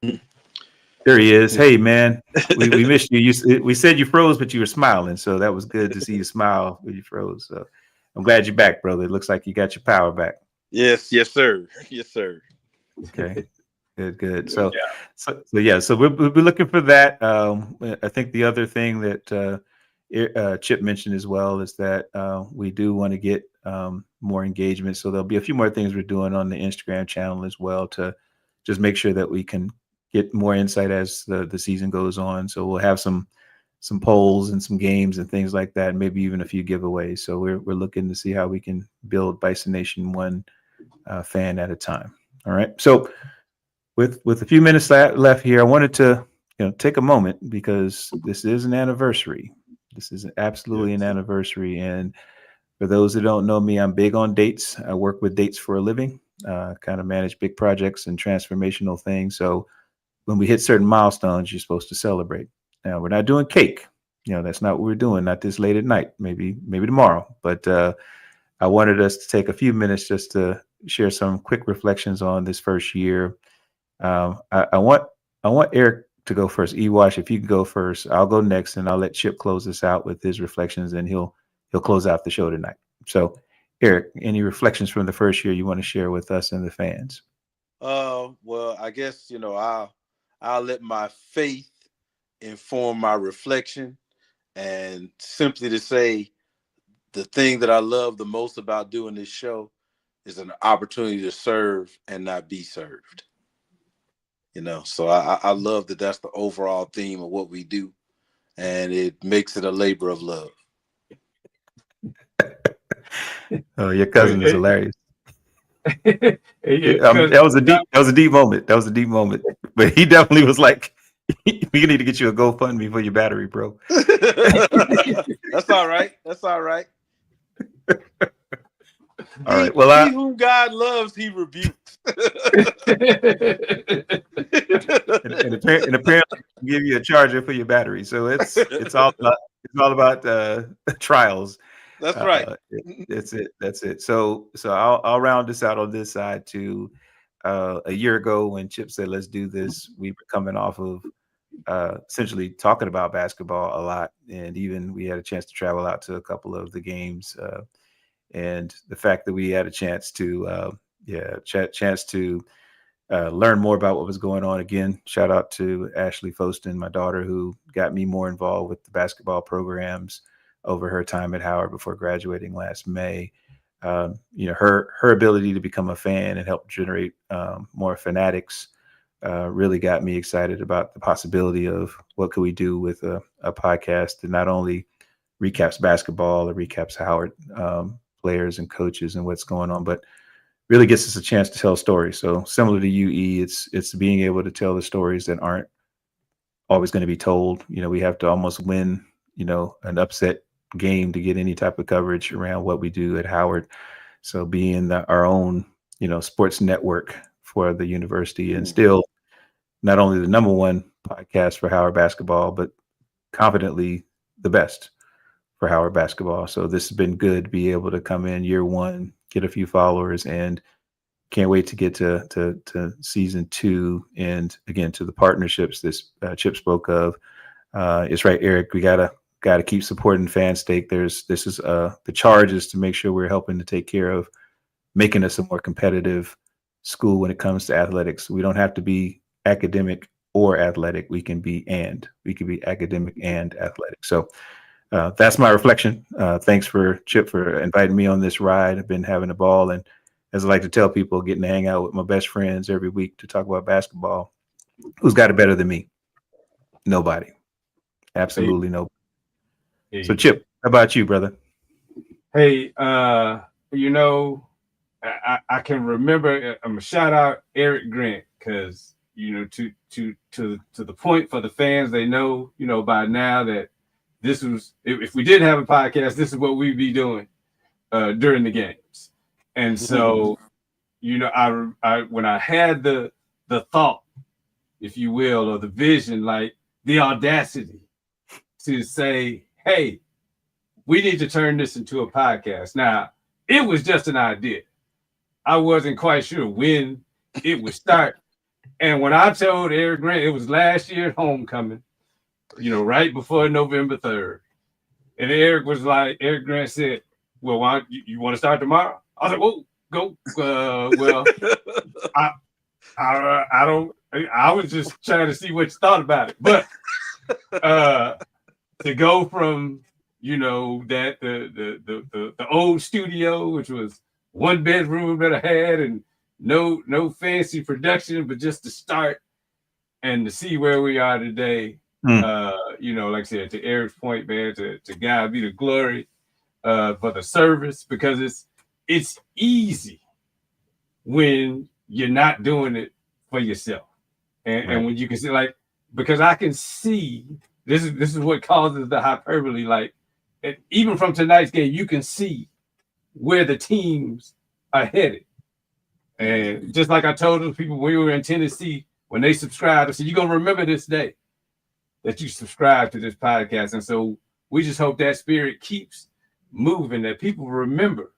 [SPEAKER 3] There he is. Hey, man, we missed you. We said you froze, but you were smiling. So that was good to see you smile when you froze. So I'm glad you're back, brother. It looks like you got your power back.
[SPEAKER 4] Yes, sir. Yes, sir.
[SPEAKER 3] Okay. Good. So we'll be looking for that. I think the other thing that Chip mentioned as well is that we do want to get more engagement. So there'll be a few more things we're doing on the Instagram channel as well to just make sure that we can get more insight as the season goes on. So we'll have some polls and some games and things like that, and maybe even a few giveaways. So we're looking to see how we can build Bison Nation one fan at a time. All right. So with a few minutes left here, I wanted to take a moment because this is an anniversary. This is absolutely an anniversary. And for those that don't know me, I'm big on dates. I work with dates for a living, kind of manage big projects and transformational things. So when we hit certain milestones, you're supposed to celebrate. Now, we're not doing cake. That's not what we're doing, not this late at night, maybe tomorrow. But I wanted us to take a few minutes just to share some quick reflections on this first year. I want Eric to go first. Ewash, if you can go first, I'll go next, and I'll let Chip close this out with his reflections, and he'll close out the show tonight. So, Eric, any reflections from the first year you want to share with us and the fans?
[SPEAKER 4] Well, I guess I'll let my faith inform my reflection, and simply to say the thing that I love the most about doing this show is an opportunity to serve and not be served. So I love that that's the overall theme of what we do, and it makes it a labor of love.
[SPEAKER 3] Oh, your cousin is hilarious.
[SPEAKER 2] That
[SPEAKER 3] was a deep moment. That was a deep moment. But he definitely was like, "We need to get you a GoFundMe for your battery, bro."
[SPEAKER 4] That's all right. That's all right.
[SPEAKER 3] All right. Well,
[SPEAKER 4] he whom God loves, he rebukes.
[SPEAKER 3] and apparently give you a charger for your battery. So it's all about trials.
[SPEAKER 4] That's right.
[SPEAKER 3] That's it. So I'll round this out on this side too. A year ago when Chip said, let's do this, we were coming off of essentially talking about basketball a lot. And even we had a chance to travel out to a couple of the games. And the fact that we had a chance to learn more about what was going on. Again, shout out to Ashley Foston, my daughter, who got me more involved with the basketball programs over her time at Howard before graduating last May. Her ability to become a fan and help generate more fanatics really got me excited about the possibility of what could we do with a podcast that not only recaps basketball or recaps Howard players and coaches and what's going on, but really gets us a chance to tell stories. So similar to UE, it's being able to tell the stories that aren't always going to be told. We have to almost win, an upset game to get any type of coverage around what we do at Howard. So being our own, sports network for the university, and still not only the number one podcast for Howard basketball, but confidently the best for Howard basketball. So this has been good to be able to come in year one, get a few followers, and can't wait to get to season 2. And again, to the partnerships this Chip spoke of. It's right, Eric, we gotta keep supporting Fan Stake. The charge is to make sure we're helping to take care of making us a more competitive school when it comes to athletics. We don't have to be academic or athletic. We can be academic and athletic. So that's my reflection. Thanks for Chip for inviting me on this ride. I've been having a ball, and as I like to tell people, getting to hang out with my best friends every week to talk about basketball. Who's got it better than me? Nobody. Absolutely nobody. So Chip, how about you, brother?
[SPEAKER 2] Hey, I can remember. I'm gonna shout out Eric Grant because to the point for the fans, they know by now that this was, if we did have a podcast, this is what we'd be doing during the games. And so, I when I had the thought, if you will, or the vision, like the audacity to say, hey, we need to turn this into a podcast. Now, it was just an idea. I wasn't quite sure when it would start. And when I told Eric Grant, it was last year at homecoming, right before November 3rd. And Eric Grant said, well, why you want to start tomorrow? I was like, whoa, go. Well, I don't, I was just trying to see what you thought about it. But to go from you know, that the old studio, which was 1 bedroom that I had, and no fancy production, but just to start and to see where we are today. You know, like I said, to Eric's point, man, to God be the glory for the service, because it's easy when you're not doing it for yourself. And when you can see, like, because I can see this is what causes the hyperbole. Like, even from tonight's game, you can see where the teams are headed. And just like I told those people when we were in Tennessee, when they subscribed, I said, you're gonna remember this day that you subscribe to this podcast. And so we just hope that spirit keeps moving, that people remember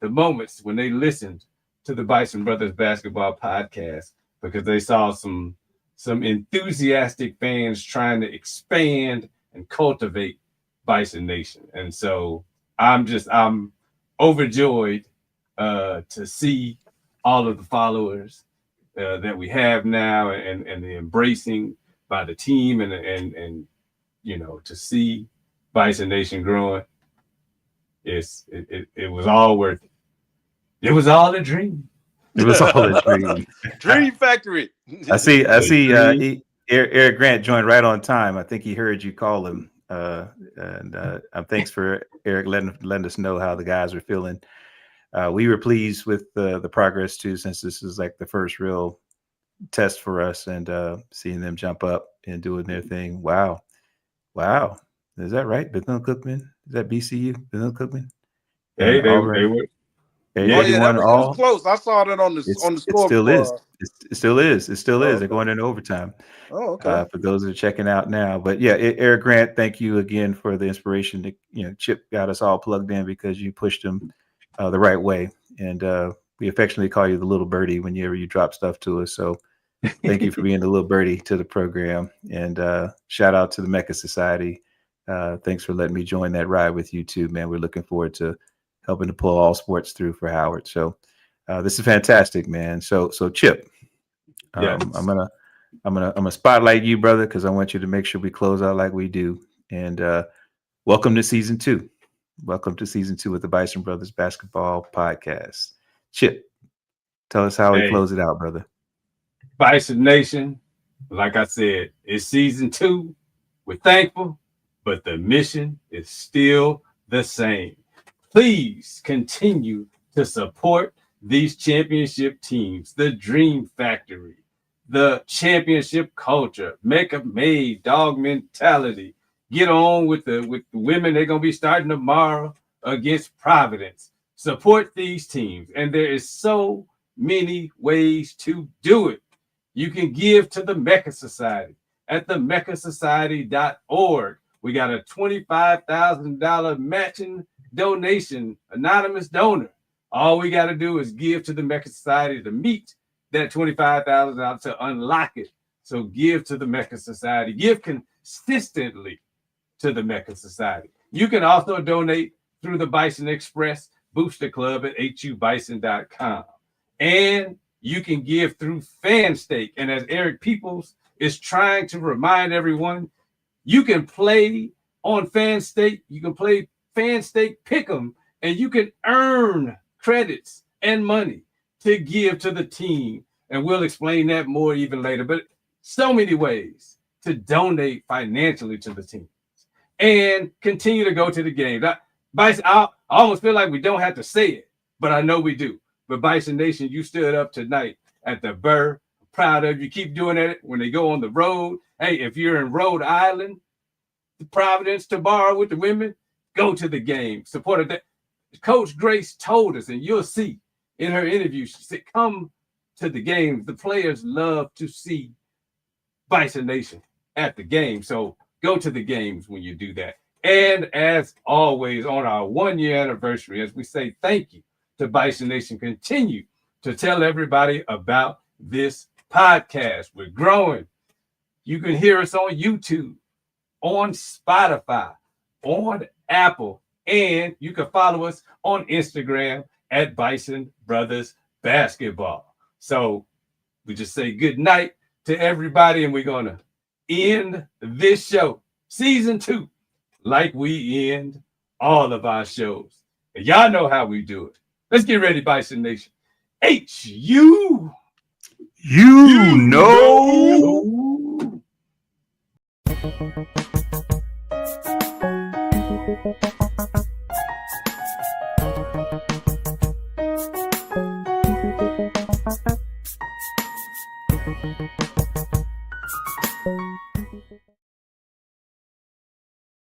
[SPEAKER 2] the moments when they listened to the Bison Brothers Basketball Podcast, because they saw some enthusiastic fans trying to expand and cultivate Bison Nation. And so I'm overjoyed to see all of the followers that we have now, and the embracing by the team, and you know, to see Bison Nation growing. It was all worth it. It was all a dream.
[SPEAKER 3] It was all a dream.
[SPEAKER 4] Dream factory.
[SPEAKER 3] I see. Eric Grant joined right on time. I think he heard you call him. Thanks for Eric letting us know how the guys are feeling. We were pleased with the progress too, since this is like the first real test for us, and seeing them jump up and doing their thing. Wow. Is that right? Bethune Cookman? Is that BCU? Bethune Cookman?
[SPEAKER 2] Hey, they were.
[SPEAKER 4] That was close. I saw that on the score.
[SPEAKER 3] It still is. It still is. It still is.
[SPEAKER 4] Okay.
[SPEAKER 3] They're going into overtime.
[SPEAKER 4] Oh, okay.
[SPEAKER 3] For those that are checking out now. But yeah, Eric Grant, thank you again for the inspiration. That, you know, Chip got us all plugged in because you pushed him the right way, and we affectionately call you the little birdie whenever you drop stuff to us. So thank you for being the little birdie to the program, and shout out to the Mecca Society. Thanks for letting me join that ride with you too, man. We're looking forward to helping to pull all sports through for Howard. So this is fantastic, man. So Chip,
[SPEAKER 2] yes.
[SPEAKER 3] I'm gonna spotlight you, brother, because I want you to make sure we close out like we do. And welcome to season 2. Welcome to season 2 with the Bison Brothers Basketball Podcast. Chip, tell us how we close it out, brother.
[SPEAKER 2] Bison Nation, like I said, it's season 2. We're thankful, but the mission is still the same. Please continue to support these championship teams, the Dream Factory, the championship culture, Mecca made, dog mentality. Get on with the women. They're going to be starting tomorrow against Providence. Support these teams. And there is so many ways to do it. You can give to the Mecca Society at the meccasociety.org. We got a $25,000 matching donation, anonymous donor. All we got to do is give to the Mecca Society to meet that $25,000 to unlock it. So give to the Mecca Society. Give consistently to the Mecca Society. You can also donate through the Bison Express Booster Club at HUBison.com. And you can give through FanStake. And as Eric Peoples is trying to remind everyone, you can play on FanStake. You can play FanStake Pick'em, and you can earn credits and money to give to the team. And we'll explain that more even later. But so many ways to donate financially to the team and continue to go to the game. Bison, I almost feel like we don't have to say it, but I know we do. But Bison Nation, you stood up tonight at the Burr. Proud of you. Keep doing it when they go on the road. Hey, if you're in Rhode Island, Providence tomorrow with the women, go to the game. Support that. Coach Grace told us, and you'll see in her interview, she said, come to the games. The players love to see Bison Nation at the game. So go to the games when you do that. And as always, on our 1-year anniversary, as we say thank you to Bison Nation, continue to tell everybody about this podcast. We're growing. You can hear us on YouTube, on Spotify, on Apple, and you can follow us on Instagram at Bison Brothers Basketball. So we just say good night to everybody, and we're going to end this show, season 2, like we end all of our shows. And y'all know how we do it. Let's get ready, Bison Nation. HU.
[SPEAKER 3] You know.
[SPEAKER 2] know.